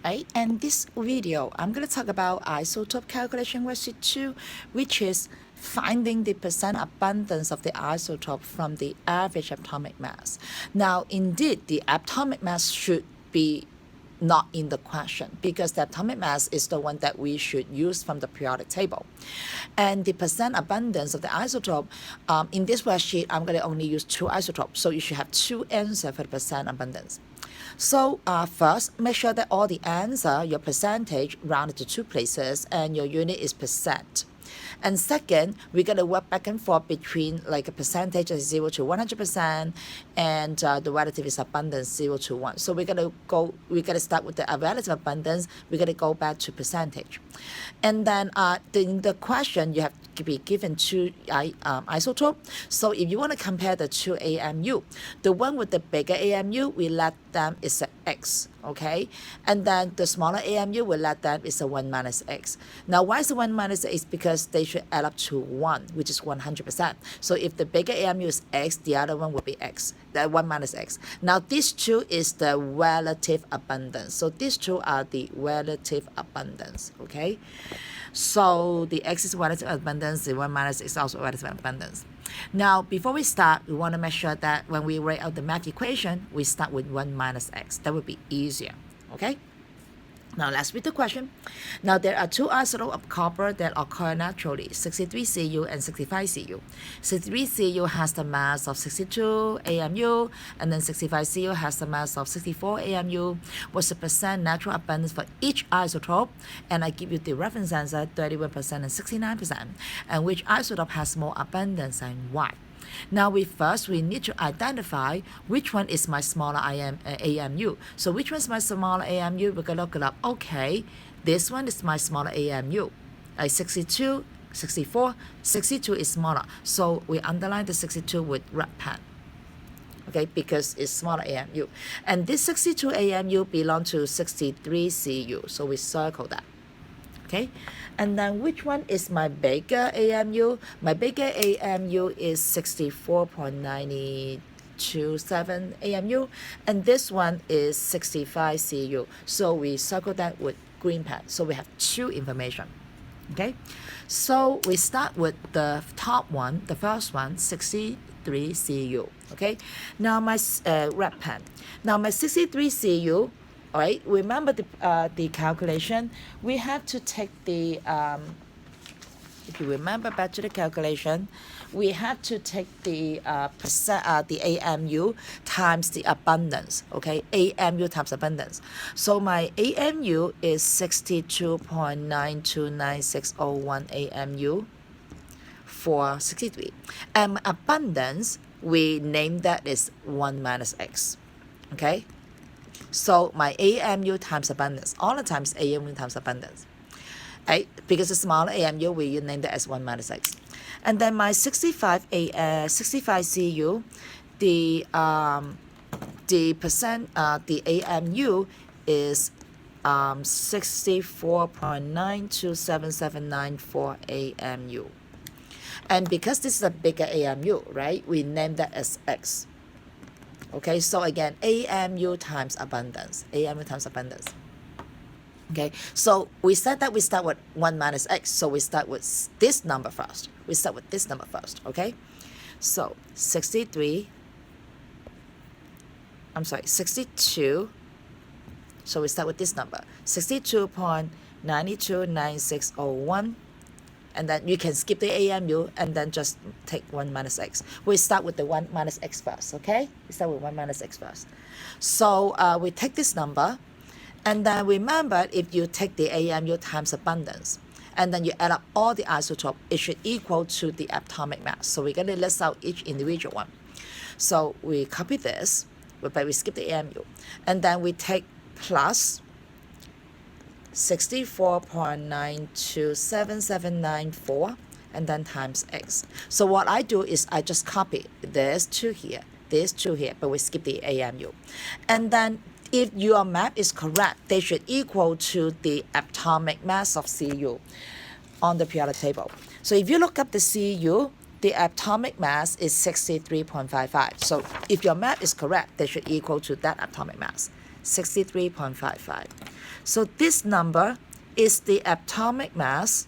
Right? And this video, I'm going to talk about isotope calculation worksheet 2, which is finding the percent abundance of the isotope from the average atomic mass. Now, indeed, the atomic mass should be not in the question because the atomic mass is the one that we should use from the periodic table. And the percent abundance of the isotope, in this worksheet, I'm going to only use 2 isotopes. So you should have 2 answers for the percent abundance. So first, make sure that all the answer, your percentage, rounded to 2 places and your unit is percent. And second, we're going to work back and forth between like a percentage of 0 to 100% and the relative is abundance 0 to 1. So we're going to start with the relative abundance. We're going to go back to percentage. And then in the question, you have to be given 2 isotope. So if you want to compare the 2 AMU, the one with the bigger AMU, we let them is a X, okay? And then the smaller AMU, we let them is a 1 minus X. Now, why is the 1 minus X? Because they should add up to 1, which is 100%. So if the bigger AMU is X, the other one will be X, the 1 minus X. Now, these 2 is the relative abundance. So these 2 are the relative abundance, okay? So the X is relative abundance, the 1 minus is also relative abundance. Now, before we start, we want to make sure that when we write out the math equation, we start with 1 minus X. That would be easier, okay? Now, let's read the question. Now, there are 2 isotopes of copper that occur naturally, 63 Cu and 65 Cu. 63 Cu has the mass of 62 AMU, and then 65 Cu has the mass of 64 AMU. What's the percent natural abundance for each isotope? And I give you the reference answer, 31% and 69%. And which isotope has more abundance and why? Now, we need to identify which one is my smaller AMU. So which one is my smaller AMU? We're going to look it up. Okay, this one is my smaller AMU. 62, 64, 62 is smaller. So we underline the 62 with red pen. Okay, because it's smaller AMU. And this 62 AMU belongs to 63 Cu. So we circle that. Okay, and then which one is my bigger AMU? My bigger AMU is 64.927 AMU, and this one is 65 Cu. So we circle that with green pen. So we have 2 information. Okay, so we start with the top one, the first one, 63 Cu. Okay, now my red pen. Now my 63 Cu. All right, remember the calculation. We have to take the, if you remember back to the calculation, we have to take the the AMU times the abundance, okay? AMU times abundance. So my AMU is 62.929601 AMU for 63. And abundance, we name that as 1 minus X, okay? So my AMU times abundance, all the times AMU times abundance. Right? Because the smaller AMU, we name that as 1 minus X. And then my 65 Cu, the AMU is 64.927794 AMU. And because this is a bigger AMU, right, we name that as X. Okay, so again, AMU times abundance. AMU times abundance. Okay, so we said that we start with 1 minus X. So we start with this number first. We start with this number first, okay? So 62. So we start with this number, 62.929601. And then you can skip the AMU and then just take 1 minus X. We start with the 1 minus X first, okay? We start with 1 minus X first. So we take this number, and then remember, if you take the AMU times abundance, and then you add up all the isotope, it should equal to the atomic mass. So we're going to list out each individual one. So we copy this, but we skip the AMU. And then we take plus 64.927794 and then times X. So what I do is I just copy this 2 here, this 2 here, but we skip the AMU. And then if your math is correct, they should equal to the atomic mass of Cu on the periodic table. So if you look up the Cu, the atomic mass is 63.55. So if your math is correct, they should equal to that atomic mass, 63.55. So this number is the atomic mass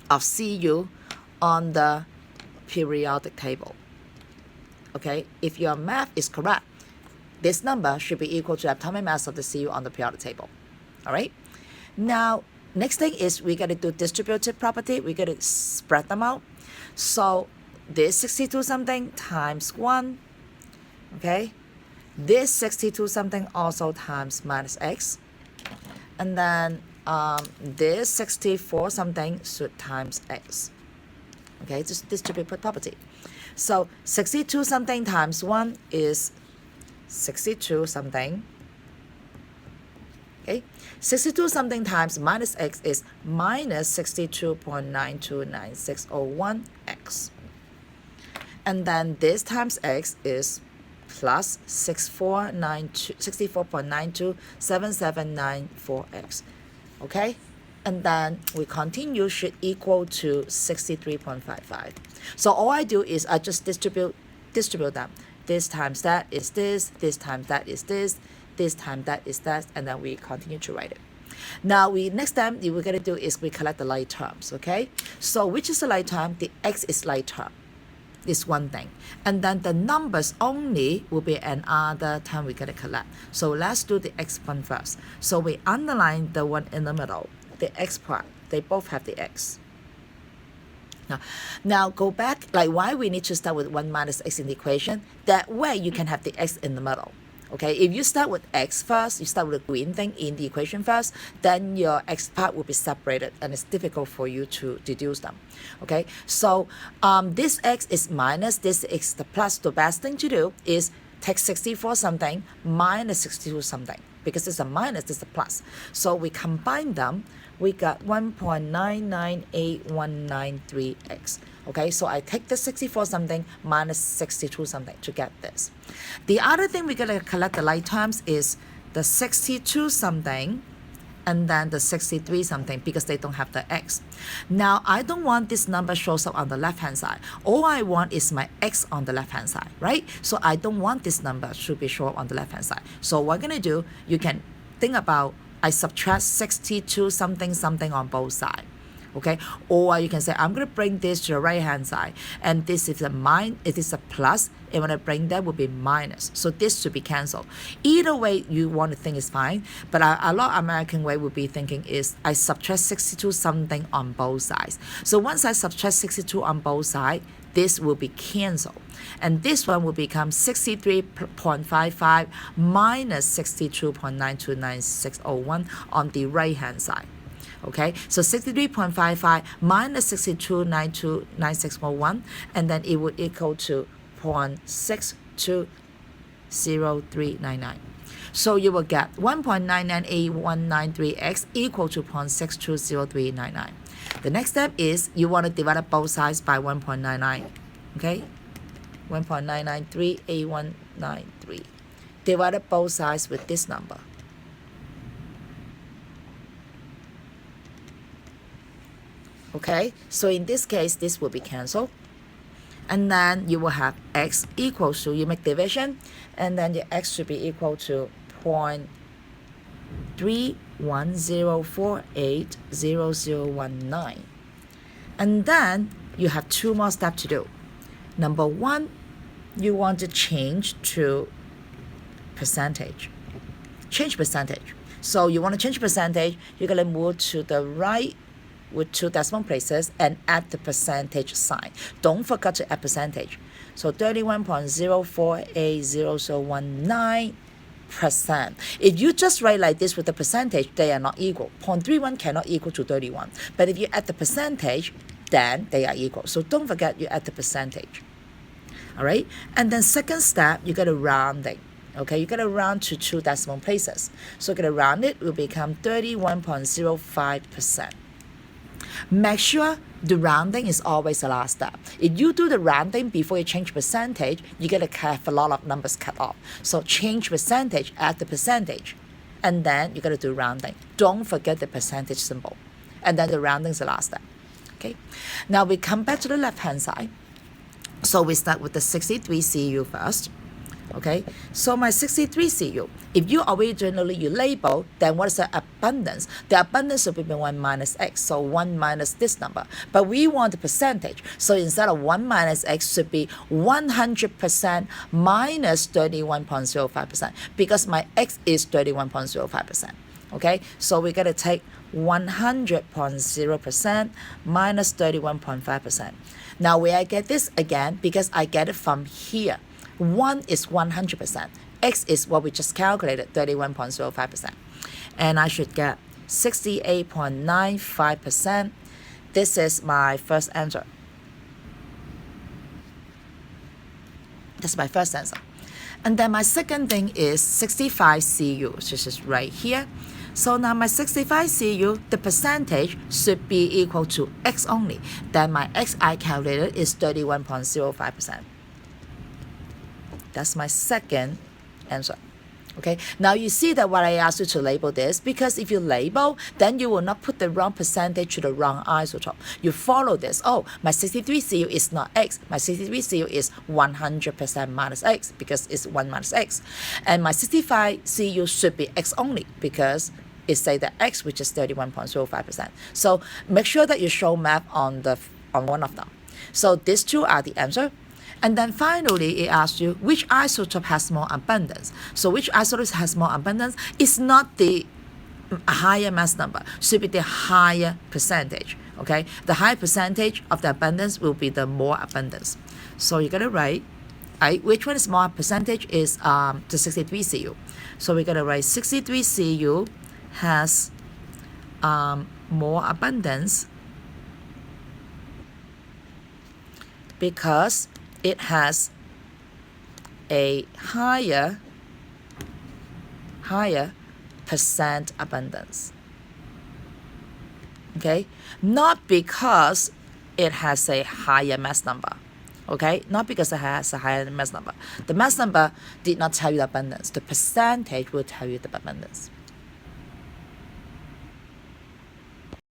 of Cu on the periodic table. Okay, if your math is correct, this number should be equal to atomic mass of the Cu on the periodic table. All right. Now, next thing is we got to do distributive property. We got to spread them out. So this 62 something times 1. Okay. This 62 something also times minus x. And then this 64 something should times x. Okay, just distributive property. So 62 something times 1 is 62 something. Okay, 62 something times minus x is minus 62.929601x. And then this times x is plus 64.927794x. Okay, and then we continue should equal to 63.55. So all I do is I just distribute them. This times that is this times that is this times that is that, and then we continue to write it. Now next time we're going to do is we collect the like terms. Okay, so which is the like term? The x is like term. Is one thing, and then the numbers only will be another term we're going to collect. So let's do the x one first. So we underline the one in the middle, the x part. They both have the x. Now go back, like why we need to start with 1 minus x in the equation. That way you can have the x in the middle. Okay, if you start with x first, you start with the green thing in the equation first, then your x part will be separated and it's difficult for you to deduce them. Okay, so this x is minus, this x the plus. The best thing to do is take 64 something minus 62 something, because it's a minus, it's a plus. So we combine them, we got 1.998193x. Okay, so I take the 64 something minus 62 something to get this. The other thing we're going to collect the like terms is the 62 something and then the 63 something, because they don't have the x. Now, I don't want this number shows up on the left-hand side. All I want is my x on the left-hand side, right? So I don't want this number to be shown up on the left-hand side. So what we're going to do, you can think about, I subtract 62 something something on both sides. Okay, or you can say I'm going to bring this to the right hand side, and this is a it is a plus, and when I bring that will be minus. So this should be cancelled. Either way you want to think is fine, but a lot of American way would be thinking is I subtract 62 something on both sides. So once I subtract 62 on both sides, this will be cancelled, and this one will become 63.55 minus 62.929601 on the right hand side. Okay, so 63.55 minus 62.929601, and then it would equal to 0.620399. So you will get 1.998193x equal to 0.620399. The next step is you want to divide both sides by 1.99. Okay, 1.9938193. Divide both sides with this number. Okay, so in this case, this will be cancelled. And then you will have x equals to, you make division, and then the x should be equal to 0.31048019. And then you have two more steps to do. Number one, you want to change to percentage. Change percentage. So you want to change percentage, you're going to move to the right with 2 decimal places and add the percentage sign. Don't forget to add percentage. So 31.048019%. If you just write like this with the percentage, they are not equal. 0.31 cannot equal to 31. But if you add the percentage, then they are equal. So don't forget you add the percentage. All right? And then second step, you got to round it. Okay, you got to round to 2 decimal places. So you're going to round it, will become 31.05%. Make sure the rounding is always the last step. If you do the rounding before you change percentage, you're going to have a lot of numbers cut off. So change percentage, add the percentage, and then you got to do rounding. Don't forget the percentage symbol. And then the rounding is the last step. Okay. Now we come back to the left-hand side. So we start with the 63 CU first. Okay, so my 63 CU, if you originally you label, then what is the abundance? The abundance will be 1 minus x, so 1 minus this number. But we want the percentage, so instead of 1 minus x should be 100% minus 31.05%, because my x is 31.05%. Okay, so we're going to take 100.0% minus 31.5%. Now where I get this again, because I get it from here. 1 is 100%. X is what we just calculated, 31.05%. And I should get 68.95%. This is my first answer. That's my first answer. And then my second thing is 65 CU, which is right here. So now my 65 CU, the percentage should be equal to X only. Then my X I calculated is 31.05%. That's my second answer. Okay, now you see that what I asked you to label this, because if you label, then you will not put the wrong percentage to the wrong isotope. You follow this. Oh, my 63 CU is not X. My 63 CU is 100% minus X, because it's 1 minus X. And my 65 CU should be X only, because it say that X, which is 31.05%. So make sure that you show math on one of them. So these two are the answer. And then finally, it asks you which isotope has more abundance. So which isotope has more abundance is not the higher mass number, should be the higher percentage. Okay, the higher percentage of the abundance will be the more abundance. So you're gonna write, which one is more percentage is the 63 CU. So we're gonna write 63 CU has more abundance because it has a higher percent abundance. Okay, not because it has a higher mass number. Okay, not because it has a higher mass number. The mass number did not tell you the abundance. The percentage will tell you the abundance.